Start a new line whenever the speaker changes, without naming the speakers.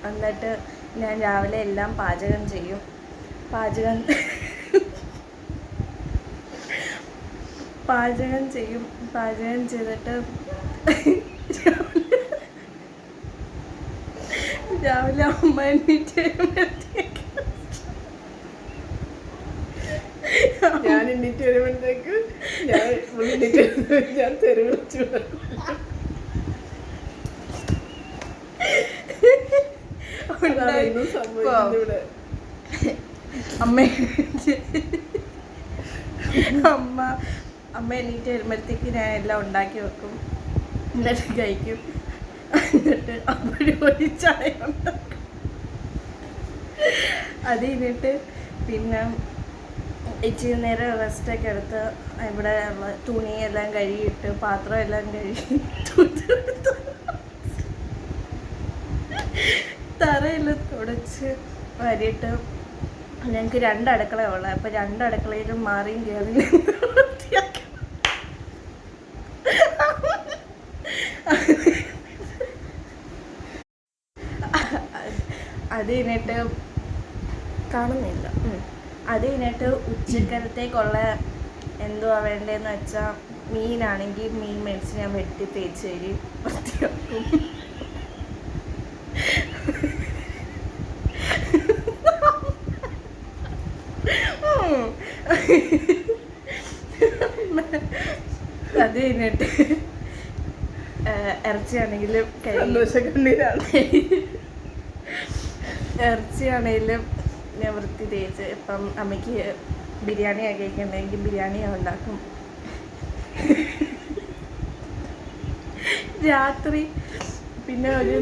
എന്നിട്ട് ഞാൻ രാവിലെ എല്ലാം പാചകം ചെയ്യും. പാചകം ചെയ്തിട്ട് രാവിലെ അമ്മ എണീറ്റ്
ഞാൻ എണീറ്റ് വരുമ്പോഴത്തേക്ക് ഞാൻ തെറി വിളിച്ചു.
അമ്മ എണീറ്റ് വരുമ്പോഴത്തേക്ക് ഞാൻ എല്ലാം ഉണ്ടാക്കി വെക്കും, എന്നിട്ട് കഴിക്കും. എന്നിട്ട് അപ്പോഴും ഒരു ചായ ഉണ്ടാക്കും. അത് കഴിഞ്ഞിട്ട് പിന്നെ ഇച്ചിരി നേരം റെസ്റ്റൊക്കെ എടുത്ത് ഇവിടെ തുണിയെല്ലാം കഴുകിയിട്ട് പാത്രമെല്ലാം കഴുകി തറയെല്ലാം തുടച്ച് വരിയിട്ട് ഞങ്ങൾക്ക് 2 അടുക്കളയുള്ളത്. അപ്പോൾ 2 അടുക്കളയിലും മാറിയും കയറി അത് കഴിഞ്ഞിട്ട് കാണുന്നില്ല. അത് കഴിഞ്ഞിട്ട് ഉച്ചക്കലത്തേക്കുള്ള എന്തുവാ വേണ്ടതെന്ന് വെച്ചാൽ മീനാണെങ്കിൽ മീൻ മേടിച്ച് ഞാൻ വെട്ടി തേച്ച് തരും, വൃത്തിയാക്കും. അത് കഴിഞ്ഞിട്ട് ഇറച്ചിയാണെങ്കിലും ഇറച്ചിയാണെങ്കിലും ഞാൻ വൃത്തി തേച്ച്. ഇപ്പം അമ്മയ്ക്ക് ബിരിയാണി കഴിക്കണമെങ്കിൽ ബിരിയാണി ഉണ്ടാക്കും. രാത്രി പിന്നെ ഒരു